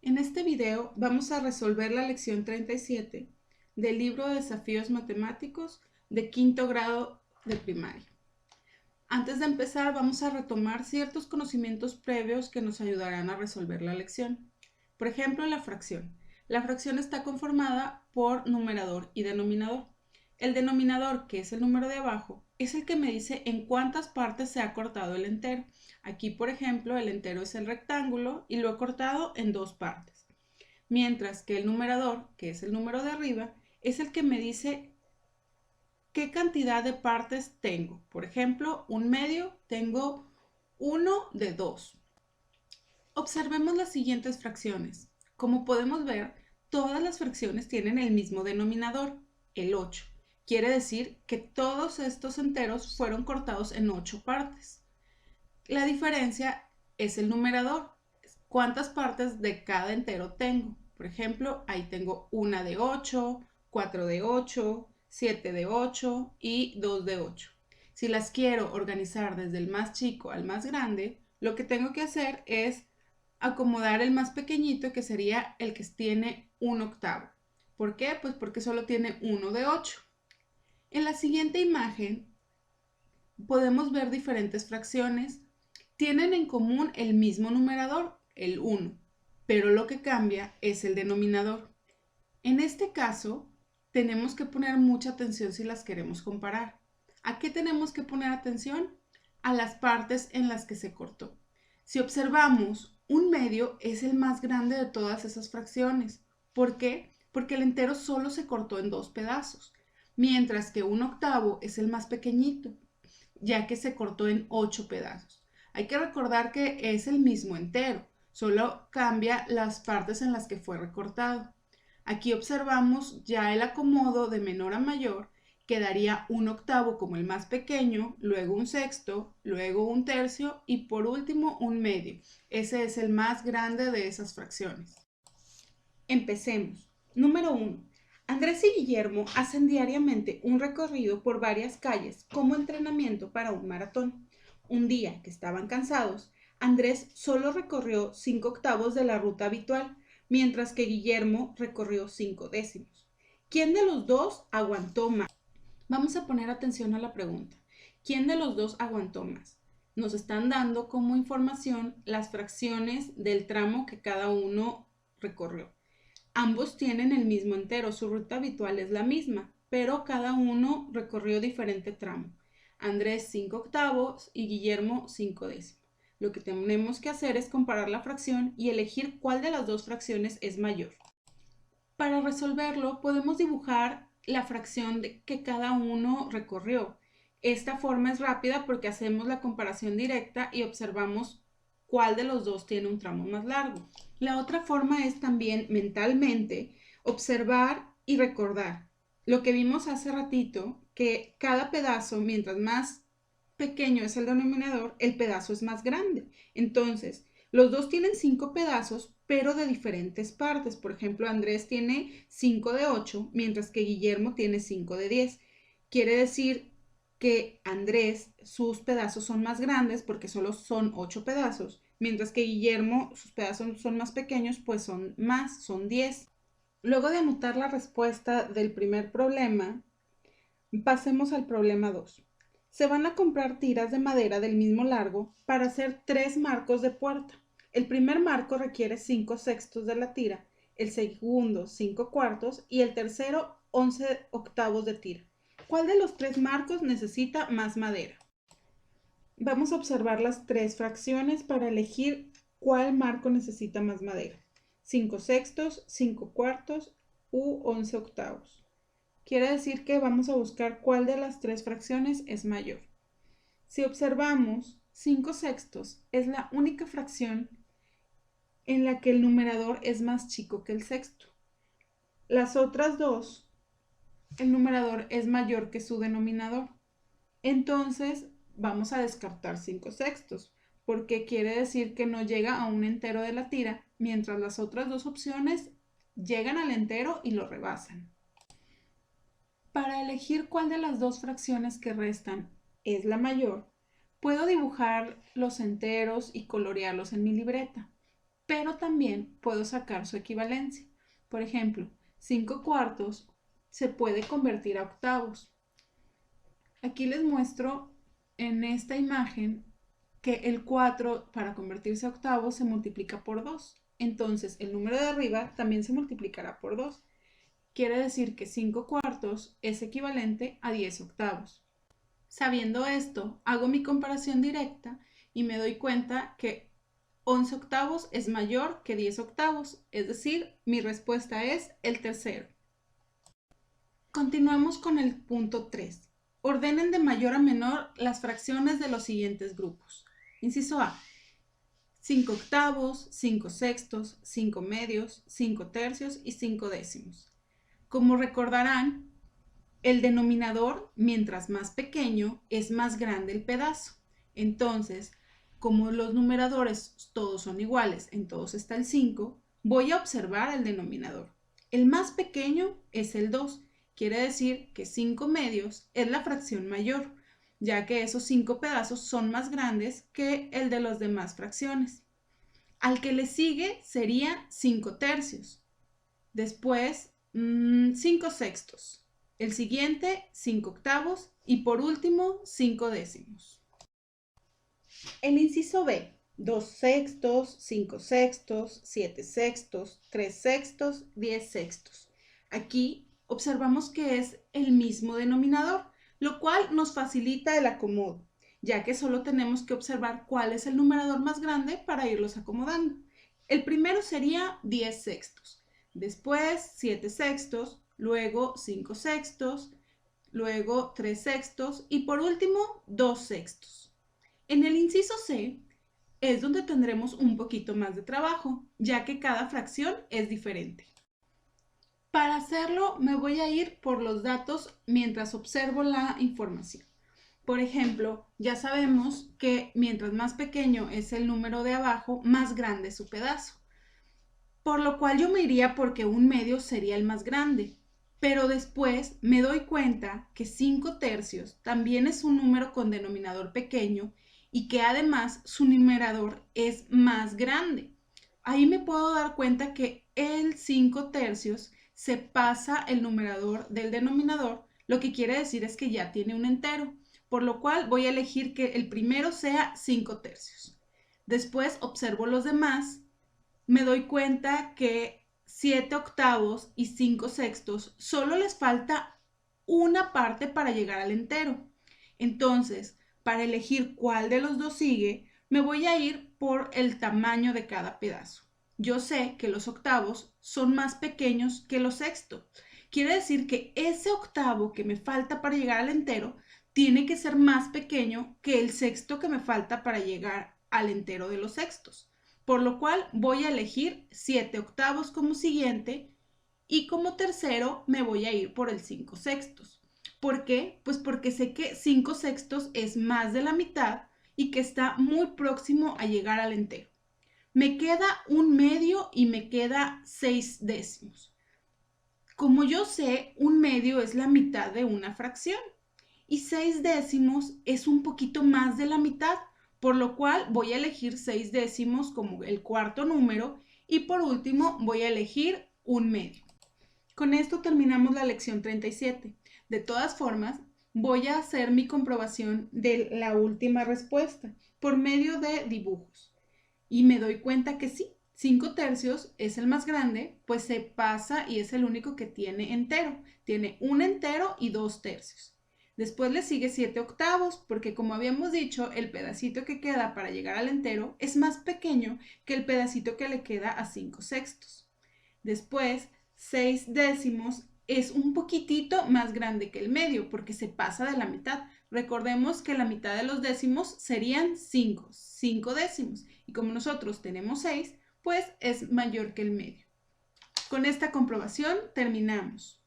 En este video vamos a resolver la lección 37 del libro de desafíos matemáticos de quinto grado de primaria. Antes de empezar vamos a retomar ciertos conocimientos previos que nos ayudarán a resolver la lección. Por ejemplo, la fracción. La fracción está conformada por numerador y denominador. El denominador, que es el número de abajo, es el que me dice en cuántas partes se ha cortado el entero. Aquí, por ejemplo, el entero es el rectángulo y lo he cortado en dos partes. Mientras que el numerador, que es el número de arriba, es el que me dice qué cantidad de partes tengo. Por ejemplo, un medio, tengo 1 de 2. Observemos las siguientes fracciones. Como podemos ver, todas las fracciones tienen el mismo denominador, el 8. Quiere decir que todos estos enteros fueron cortados en 8 partes. La diferencia es el numerador. ¿Cuántas partes de cada entero tengo? Por ejemplo, ahí tengo 1 de 8, 4 de 8, 7 de 8 y 2 de 8. Si las quiero organizar desde el más chico al más grande, lo que tengo que hacer es acomodar el más pequeñito, que sería el que tiene 1/8. ¿Por qué? Pues porque solo tiene 1 de 8. En la siguiente imagen podemos ver diferentes fracciones. Tienen en común el mismo numerador, el 1, pero lo que cambia es el denominador. En este caso, tenemos que poner mucha atención si las queremos comparar. ¿A qué tenemos que poner atención? A las partes en las que se cortó. Si observamos, un medio es el más grande de todas esas fracciones. ¿Por qué? Porque el entero solo se cortó en 2 pedazos, mientras que 1/8 es el más pequeñito, ya que se cortó en 8 pedazos. Hay que recordar que es el mismo entero, solo cambia las partes en las que fue recortado. Aquí observamos ya el acomodo de menor a mayor. Quedaría 1/8 como el más pequeño, luego un sexto, luego un tercio y por último un medio. Ese es el más grande de esas fracciones. Empecemos. Número 1. Andrés y Guillermo hacen diariamente un recorrido por varias calles como entrenamiento para un maratón. Un día que estaban cansados, Andrés solo recorrió 5/8 de la ruta habitual, mientras que Guillermo recorrió 5/10. ¿Quién de los dos aguantó más? Vamos a poner atención a la pregunta. ¿Quién de los dos aguantó más? Nos están dando como información las fracciones del tramo que cada uno recorrió. Ambos tienen el mismo entero, su ruta habitual es la misma, pero cada uno recorrió diferente tramo. Andrés 5/8 y Guillermo 5/10. Lo que tenemos que hacer es comparar la fracción y elegir cuál de las dos fracciones es mayor. Para resolverlo, podemos dibujar la fracción que cada uno recorrió. Esta forma es rápida porque hacemos la comparación directa y observamos cuál de los dos tiene un tramo más largo. La otra forma es también mentalmente observar y recordar. Lo que vimos hace ratito, que cada pedazo, mientras más pequeño es el denominador, el pedazo es más grande. Entonces, los dos tienen 5 pedazos, pero de diferentes partes. Por ejemplo, Andrés tiene 5 de 8, mientras que Guillermo tiene 5 de 10. Quiere decir que Andrés, sus pedazos son más grandes porque solo son 8 pedazos, mientras que Guillermo, sus pedazos son más pequeños, pues son más, son 10. Luego de anotar la respuesta del primer problema, pasemos al problema 2. Se van a comprar tiras de madera del mismo largo para hacer 3 marcos de puerta. El primer marco requiere 5/6 de la tira, el segundo 5/4 y el tercero 11/8 de tira. ¿Cuál de los 3 marcos necesita más madera? Vamos a observar las 3 fracciones para elegir cuál marco necesita más madera. 5/6, 5/4 u 11/8. Quiere decir que vamos a buscar cuál de las 3 fracciones es mayor. Si observamos, 5/6 es la única fracción en la que el numerador es más chico que el sexto. Las otras dos, el numerador es mayor que su denominador. Entonces, vamos a descartar 5/6, porque quiere decir que no llega a un entero de la tira, mientras las otras dos opciones llegan al entero y lo rebasan. Para elegir cuál de las dos fracciones que restan es la mayor, puedo dibujar los enteros y colorearlos en mi libreta. pero también puedo sacar su equivalencia. Por ejemplo, 5/4 se puede convertir a octavos. Aquí les muestro en esta imagen que el 4 para convertirse a octavos se multiplica por 2. Entonces el número de arriba también se multiplicará por 2. Quiere decir que 5/4 es equivalente a 10 octavos. Sabiendo esto, hago mi comparación directa y me doy cuenta que 11 octavos es mayor que 10 octavos, es decir, mi respuesta es el tercero. Continuamos con el punto 3. Ordenen de mayor a menor las fracciones de los siguientes grupos. Inciso A: 5 octavos, 5 sextos, 5 medios, 5 tercios y 5 décimos. Como recordarán, el denominador, mientras más pequeño, es más grande el pedazo. Entonces, como los numeradores todos son iguales, en todos está el 5, voy a observar el denominador. El más pequeño es el 2. Quiere decir que 5 medios es la fracción mayor, ya que esos 5 pedazos son más grandes que el de las demás fracciones. Al que le sigue sería 5 tercios. Después, 5 sextos. El siguiente, 5 octavos. Y por último, 5 décimos. El inciso B: 2 sextos, 5 sextos, 7 sextos, 3 sextos, 10 sextos. Aquí observamos que es el mismo denominador, lo cual nos facilita el acomodo, ya que solo tenemos que observar cuál es el numerador más grande para irlos acomodando. El primero sería 10 sextos, después 7 sextos, luego 5 sextos, luego 3 sextos y por último 2 sextos. En el inciso C es donde tendremos un poquito más de trabajo, ya que cada fracción es diferente. Para hacerlo me voy a ir por los datos mientras observo la información. Por ejemplo, ya sabemos que mientras más pequeño es el número de abajo, más grande es su pedazo. Por lo cual yo me iría porque un medio sería el más grande. Pero después me doy cuenta que 5 tercios también es un número con denominador pequeño y que además su numerador es más grande. Ahí me puedo dar cuenta que el 5 tercios se pasa el numerador del denominador, lo que quiere decir es que ya tiene un entero, por lo cual voy a elegir que el primero sea 5 tercios. Después observo los demás, me doy cuenta que 7 octavos y 5 sextos solo les falta una parte para llegar al entero. Entonces, para elegir cuál de los dos sigue, me voy a ir por el tamaño de cada pedazo. Yo sé que los octavos son más pequeños que los sextos. Quiere decir que ese octavo que me falta para llegar al entero tiene que ser más pequeño que el sexto que me falta para llegar al entero de los sextos. Por lo cual voy a elegir 7 octavos como siguiente y como tercero me voy a ir por el 5 sextos. ¿Por qué? Pues porque sé que 5 sextos es más de la mitad y que está muy próximo a llegar al entero. Me queda un medio y me queda 6 décimos. Como yo sé, un medio es la mitad de una fracción y 6 décimos es un poquito más de la mitad, por lo cual voy a elegir 6 décimos como el cuarto número y por último voy a elegir un medio. Con esto terminamos la lección 37. De todas formas, voy a hacer mi comprobación de la última respuesta por medio de dibujos. Y me doy cuenta que sí, 5 tercios es el más grande, pues se pasa y es el único que tiene entero. Tiene un entero y 2 tercios. Después le sigue 7 octavos, porque como habíamos dicho, el pedacito que queda para llegar al entero es más pequeño que el pedacito que le queda a 5 sextos. Después, 6 décimos es un poquitito más grande que el medio, porque se pasa de la mitad. Recordemos que la mitad de los décimos serían 5 décimos. Y como nosotros tenemos 6, pues es mayor que el medio. Con esta comprobación terminamos.